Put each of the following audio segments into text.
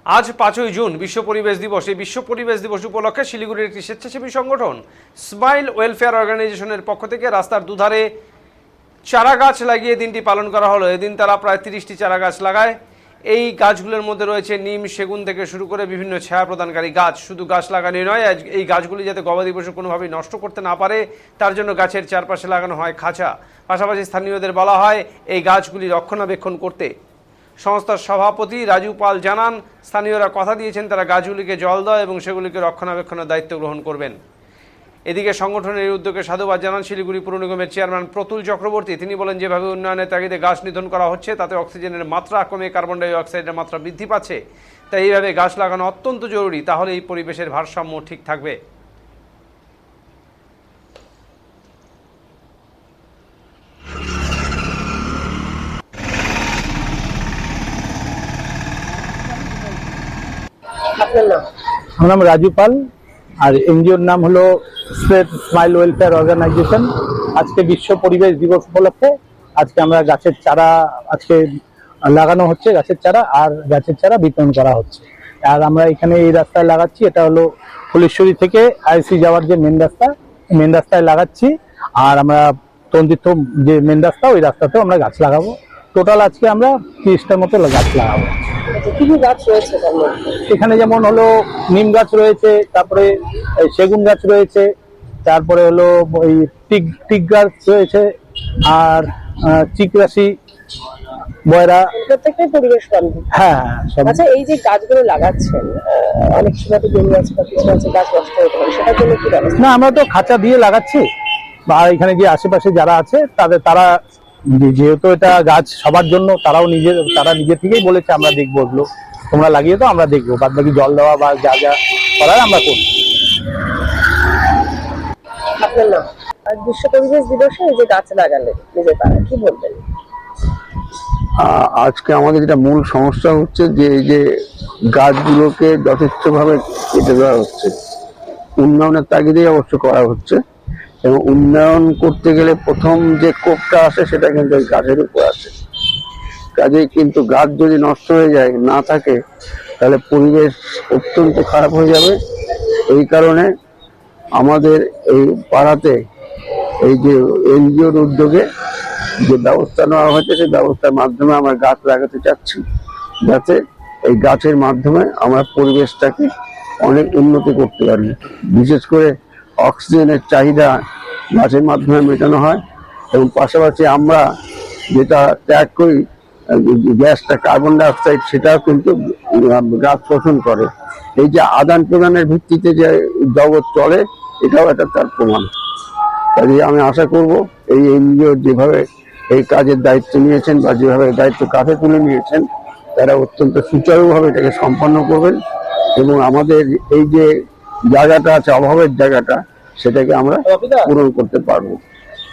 আজ 5ই জুন বিশ্ব পরিবেশ দিবস। এই বিশ্ব পরিবেশ দিবস উপলক্ষে শিলিগুড়ির একটি স্বেচ্ছাসেবী সংগঠন স্মাইল ওয়েলফেয়ার অর্গানাইজেশনের পক্ষ থেকে রাস্তার দুধারে চারা গাছ লাগিয়ে দিনটি পালন করা হলো। এদিন তারা প্রায় 30টি চারা গাছ লাগায়। এই গাছগুলোর মধ্যে রয়েছে নিম, সেগুন থেকে শুরু করে বিভিন্ন ছায়া প্রদানকারী গাছ। শুধু গাছ লাগানো নয়, এই গাছগুলি যাতে গবাদি পশু কোনোভাবেই নষ্ট করতে না পারে তার জন্য গাছের চারপাশে লাগানো হয় খাঁচা। পাশাপাশি স্থানীয়দের বলা হয় এই গাছগুলি রক্ষণাবেক্ষণ করতে। সংস্থার সভাপতি রাজু পাল জানান, স্থানীয়রা কথা দিয়েছেন তারা গাছগুলিকে জল দেওয়া এবং সেগুলিকে রক্ষণাবেক্ষণের দায়িত্ব গ্রহণ করবেন। এদিকে সংগঠনের এই উদ্যোগে সাধুবাদ জানান শিলিগুড়ি পুর নিগমের চেয়ারম্যান প্রতুল চক্রবর্তী। তিনি বলেন, যেভাবে উন্নয়নের তাগিদে গাছ নিধন করা হচ্ছে তাতে অক্সিজেনের মাত্রা কমে কার্বন ডাই অক্সাইডের মাত্রা বৃদ্ধি পাচ্ছে। তাই এইভাবে গাছ লাগানো অত্যন্ত জরুরি, তাহলে এই পরিবেশের ভারসাম্য ঠিক থাকবে। আমার নাম রাজু পাল, আর এনজিওর নাম হলো স্মাইল ওয়েলফেয়ার অর্গানাইজেশন। আজকে বিশ্ব পরিবেশ দিবস উপলক্ষে আজকে আমরা গাছের চারা লাগানো হচ্ছে, গাছের চারা আর গাছের চারা বিতরণ করা হচ্ছে। আর আমরা এখানে এই রাস্তায় লাগাচ্ছি, এটা হলো ফুলেশ্বরী থেকে আইসি যাওয়ার যে মেন রাস্তায় লাগাচ্ছি। আর আমরা তন্দিত যে মেন রাস্তা, ওই রাস্তাতেও আমরা গাছ লাগাবো। টোটাল আজকে আমরা 30টার মতো গাছ লাগাবো। কি কি গাছ রয়েছে? এখানে যেমন হলো নিম গাছ রয়েছে, তারপরে সেগুন গাছ রয়েছে, তারপরে হলো ওই টিক গাছ রয়েছে, আর চিকরাশি, বয়রা, প্রত্যেকটাই পরিবেশ বান্ধব। হ্যাঁ। আচ্ছা, এই যে গাছগুলো লাগাচ্ছেন, অনেক সময় তো জমি আছে বা কিছু আছে গাছ নষ্ট হতে পারে, সেটার জন্য কি ব্যবস্থা? না, আমরা তো খাঁচা দিয়ে লাগাচ্ছি, বা এখানে যে আশেপাশে যারা আছে তারা যেহেতু এটা গাছ সবার জন্য, তারা নিজে থেকেই বলেছে আমরা দেখবো, ওগুলো তোমরা লাগিয়ে তো আমরা দেখবো, বাদ বাকি জল দেওয়া বা যা যা করার আমরা করবো। আপনার নাম? আর বিশ্ব পরিবেশ দিবসে এই যে গাছ লাগালেন নিজের পাড়ায়, কি বলবেন? আজকে আমাদের যেটা মূল সমস্যা হচ্ছে যে এই যে গাছগুলোকে যথেষ্টভাবে কেটে দেওয়া হচ্ছে। উন্নয়নের তাগিদেই অবশ্য করা হচ্ছে, এবং উন্নয়ন করতে গেলে প্রথম যে কোপটা আসে সেটা কিন্তু ওই গাছের উপর আসে। কাজেই কিন্তু গাছ যদি নষ্ট হয়ে যায়, না থাকে, তাহলে পরিবেশ অত্যন্ত খারাপ হয়ে যাবে। এই কারণে আমাদের এই পাড়াতে এই যে এনজিওর উদ্যোগে যে ব্যবস্থা নেওয়া হয়েছে, সেই ব্যবস্থার মাধ্যমে আমরা গাছ লাগাতে চাচ্ছি, যাতে এই গাছের মাধ্যমে আমরা পরিবেশটাকে অনেক উন্নতি করতে পারি। বিশেষ করে অক্সিজেনের চাহিদা গাছের মাধ্যমে মেটানো হয়, এবং পাশাপাশি আমরা যেটা ত্যাগ করি গ্যাসটা, কার্বন ডাই অক্সাইড, সেটাও কিন্তু গাছ শোষণ করে। এই যে আদান প্রদানের ভিত্তিতে যে জগৎ চলে, এটাও একটা তার প্রমাণ। কাজে আমি আশা করব এই এনজিও যেভাবে এই কাজের দায়িত্ব নিয়েছেন বা যেভাবে দায়িত্ব কাঁধে তুলে নিয়েছেন, তারা অত্যন্ত সুচারুভাবে এটাকে সম্পন্ন করবেন, এবং আমাদের এই যে জায়গাটা আছে, অভাবের জায়গাটা, সেটাকে আমরা পূরণ করতে পারবো।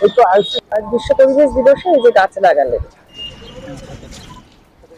এই তো আজ বিশ্ব পরিবেশ দিবসে এই যে গাছ লাগালেন,